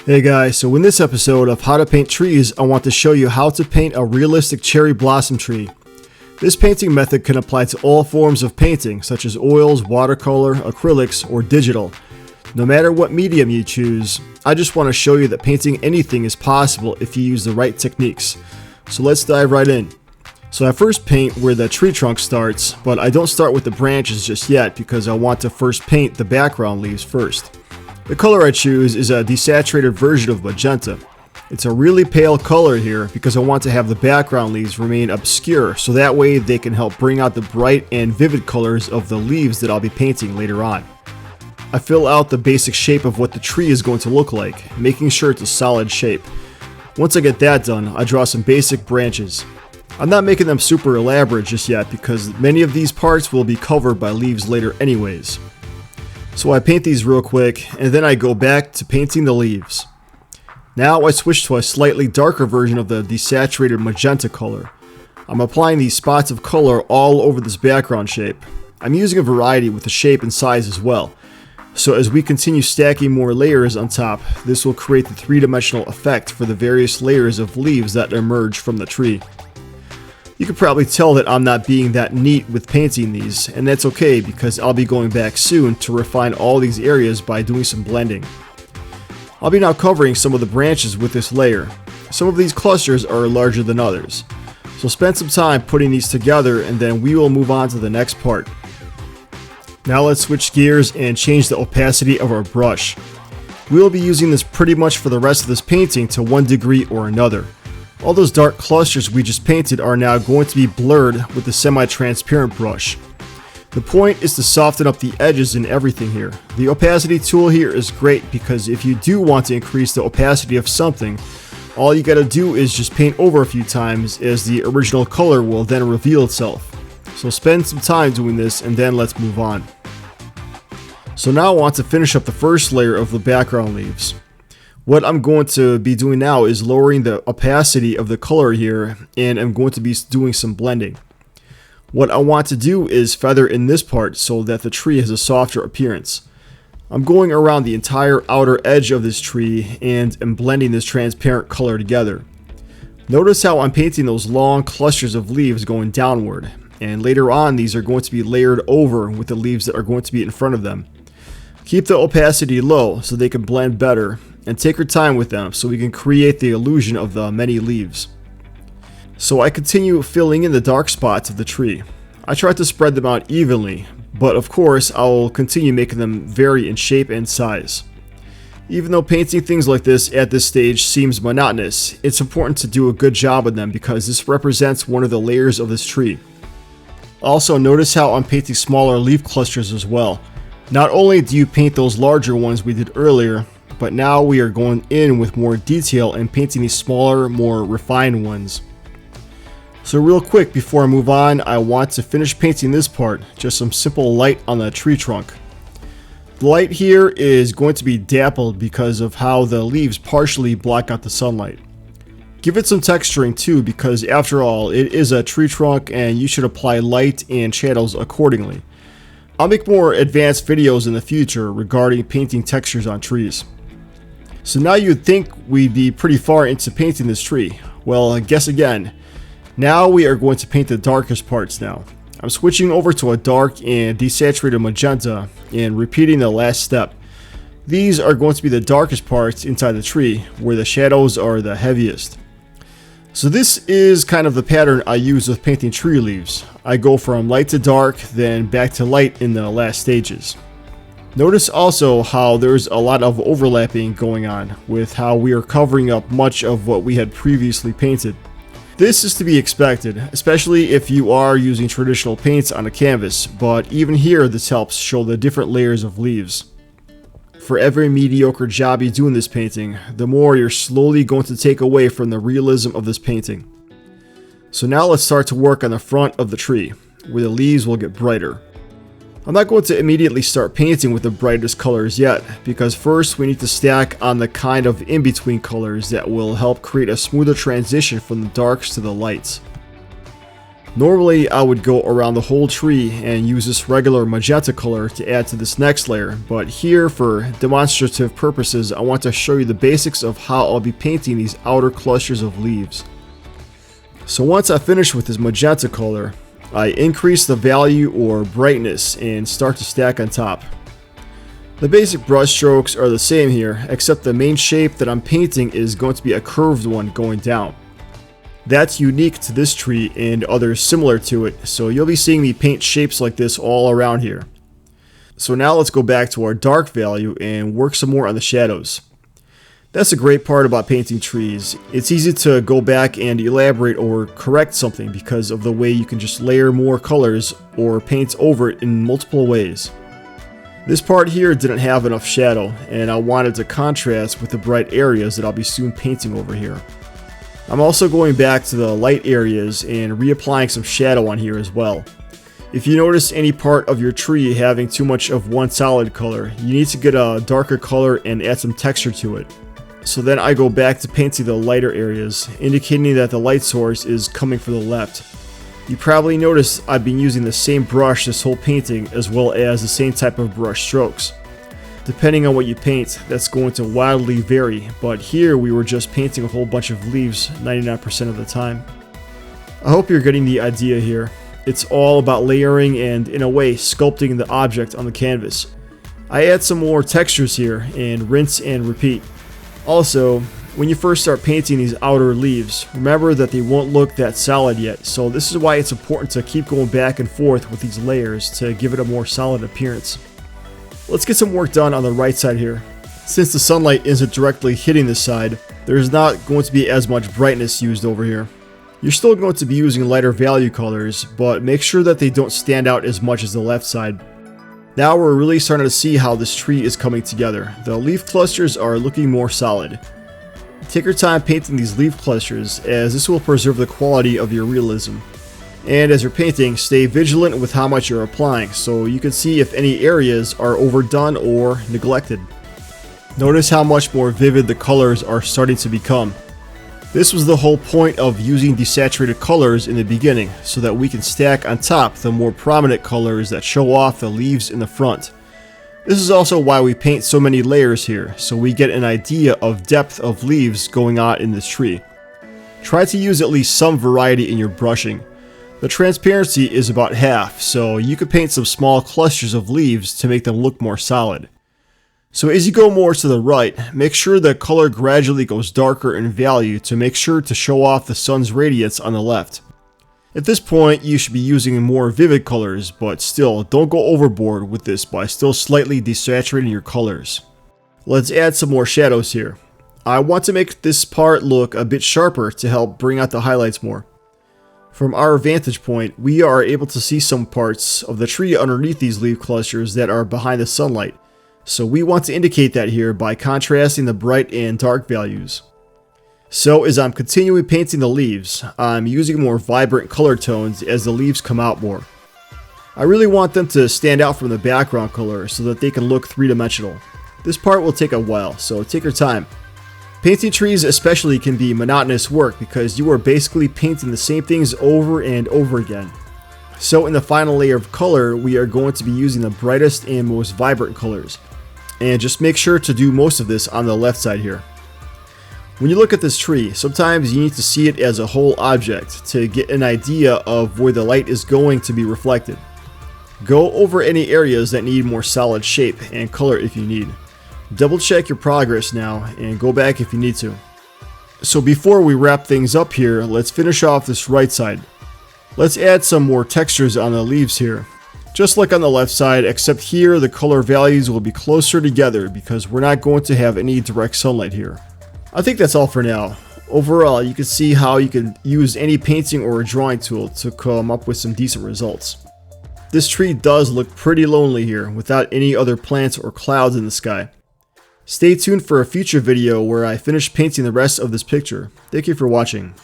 Hey guys, so in this episode of How to Paint Trees, I want to show you how to paint a realistic cherry blossom tree. This painting method can apply to all forms of painting, such as oils, watercolor, acrylics, or digital. No matter what medium you choose, I just want to show you that painting anything is possible if you use the right techniques. So let's dive right in. So I first paint where the tree trunk starts, but I don't start with the branches just yet because I want to first paint the background leaves first. The color I choose is a desaturated version of magenta. It's a really pale color here because I want to have the background leaves remain obscure so that way they can help bring out the bright and vivid colors of the leaves that I'll be painting later on. I fill out the basic shape of what the tree is going to look like, making sure it's a solid shape. Once I get that done, I draw some basic branches. I'm not making them super elaborate just yet because many of these parts will be covered by leaves later anyways. So I paint these real quick, and then I go back to painting the leaves. Now I switch to a slightly darker version of the desaturated magenta color. I'm applying these spots of color all over this background shape. I'm using a variety with the shape and size as well. So as we continue stacking more layers on top, this will create the three-dimensional effect for the various layers of leaves that emerge from the tree. You can probably tell that I'm not being that neat with painting these, and that's okay because I'll be going back soon to refine all these areas by doing some blending. I'll be now covering some of the branches with this layer. Some of these clusters are larger than others. So spend some time putting these together and then we will move on to the next part. Now let's switch gears and change the opacity of our brush. We will be using this pretty much for the rest of this painting to one degree or another. All those dark clusters we just painted are now going to be blurred with the semi-transparent brush. The point is to soften up the edges and everything here. The opacity tool here is great because if you do want to increase the opacity of something, all you gotta do is just paint over a few times as the original color will then reveal itself. So spend some time doing this and then let's move on. So now I want to finish up the first layer of the background leaves. What I'm going to be doing now is lowering the opacity of the color here, and I'm going to be doing some blending. What I want to do is feather in this part so that the tree has a softer appearance. I'm going around the entire outer edge of this tree and am blending this transparent color together. Notice how I'm painting those long clusters of leaves going downward, and later on these are going to be layered over with the leaves that are going to be in front of them. Keep the opacity low so they can blend better, and take your time with them so we can create the illusion of the many leaves. So I continue filling in the dark spots of the tree. I try to spread them out evenly, but of course I will continue making them vary in shape and size. Even though painting things like this at this stage seems monotonous, it's important to do a good job of them because this represents one of the layers of this tree. Also notice how I'm painting smaller leaf clusters as well. Not only do you paint those larger ones we did earlier, but now we are going in with more detail and painting these smaller, more refined ones. So real quick before I move on, I want to finish painting this part, just some simple light on the tree trunk. The light here is going to be dappled because of how the leaves partially block out the sunlight. Give it some texturing too because after all, it is a tree trunk and you should apply light and shadows accordingly. I'll make more advanced videos in the future regarding painting textures on trees. So now you'd think we'd be pretty far into painting this tree. Well, guess again. Now we are going to paint the darkest parts now. I'm switching over to a dark and desaturated magenta and repeating the last step. These are going to be the darkest parts inside the tree where the shadows are the heaviest. So this is kind of the pattern I use with painting tree leaves. I go from light to dark, then back to light in the last stages. Notice also how there's a lot of overlapping going on with how we are covering up much of what we had previously painted. This is to be expected, especially if you are using traditional paints on a canvas, but even here this helps show the different layers of leaves. For every mediocre job you do in this painting, the more you're slowly going to take away from the realism of this painting. So now let's start to work on the front of the tree, where the leaves will get brighter. I'm not going to immediately start painting with the brightest colors yet, because first we need to stack on the kind of in-between colors that will help create a smoother transition from the darks to the lights. Normally I would go around the whole tree and use this regular magenta color to add to this next layer, but here for demonstrative purposes I want to show you the basics of how I'll be painting these outer clusters of leaves. So once I finish with this magenta color, I increase the value or brightness and start to stack on top. The basic brush strokes are the same here, except the main shape that I'm painting is going to be a curved one going down. That's unique to this tree and others similar to it, so you'll be seeing me paint shapes like this all around here. So now let's go back to our dark value and work some more on the shadows. That's a great part about painting trees. It's easy to go back and elaborate or correct something because of the way you can just layer more colors or paint over it in multiple ways. This part here didn't have enough shadow, and I wanted to contrast with the bright areas that I'll be soon painting over here. I'm also going back to the light areas and reapplying some shadow on here as well. If you notice any part of your tree having too much of one solid color, you need to get a darker color and add some texture to it. So then I go back to painting the lighter areas, indicating that the light source is coming from the left. You probably noticed I've been using the same brush this whole painting as well as the same type of brush strokes. Depending on what you paint, that's going to wildly vary, but here we were just painting a whole bunch of leaves 99% of the time. I hope you're getting the idea here. It's all about layering and, in a way, sculpting the object on the canvas. I add some more textures here and rinse and repeat. Also, when you first start painting these outer leaves, remember that they won't look that solid yet, so this is why it's important to keep going back and forth with these layers to give it a more solid appearance. Let's get some work done on the right side here. Since the sunlight isn't directly hitting this side, there's not going to be as much brightness used over here. You're still going to be using lighter value colors, but make sure that they don't stand out as much as the left side. Now we're really starting to see how this tree is coming together. The leaf clusters are looking more solid. Take your time painting these leaf clusters, as this will preserve the quality of your realism. And as you're painting, stay vigilant with how much you're applying, so you can see if any areas are overdone or neglected. Notice how much more vivid the colors are starting to become. This was the whole point of using desaturated colors in the beginning, so that we can stack on top the more prominent colors that show off the leaves in the front. This is also why we paint so many layers here, so we get an idea of depth of leaves going on in this tree. Try to use at least some variety in your brushing. The transparency is about half, so you could paint some small clusters of leaves to make them look more solid. So as you go more to the right, make sure the color gradually goes darker in value to make sure to show off the sun's radiance on the left. At this point, you should be using more vivid colors, but still, don't go overboard with this by still slightly desaturating your colors. Let's add some more shadows here. I want to make this part look a bit sharper to help bring out the highlights more. From our vantage point, we are able to see some parts of the tree underneath these leaf clusters that are behind the sunlight. So we want to indicate that here by contrasting the bright and dark values. So as I'm continually painting the leaves, I'm using more vibrant color tones as the leaves come out more. I really want them to stand out from the background color so that they can look three-dimensional. This part will take a while, so take your time. Painting trees especially can be monotonous work because you are basically painting the same things over and over again. So in the final layer of color, we are going to be using the brightest and most vibrant colors. And just make sure to do most of this on the left side here. When you look at this tree, sometimes you need to see it as a whole object to get an idea of where the light is going to be reflected. Go over any areas that need more solid shape and color if you need. Double check your progress now and go back if you need to. So before we wrap things up here, let's finish off this right side. Let's add some more textures on the leaves here. Just like on the left side, except here the color values will be closer together because we're not going to have any direct sunlight here. I think that's all for now. Overall, you can see how you can use any painting or a drawing tool to come up with some decent results. This tree does look pretty lonely here without any other plants or clouds in the sky. Stay tuned for a future video where I finish painting the rest of this picture. Thank you for watching.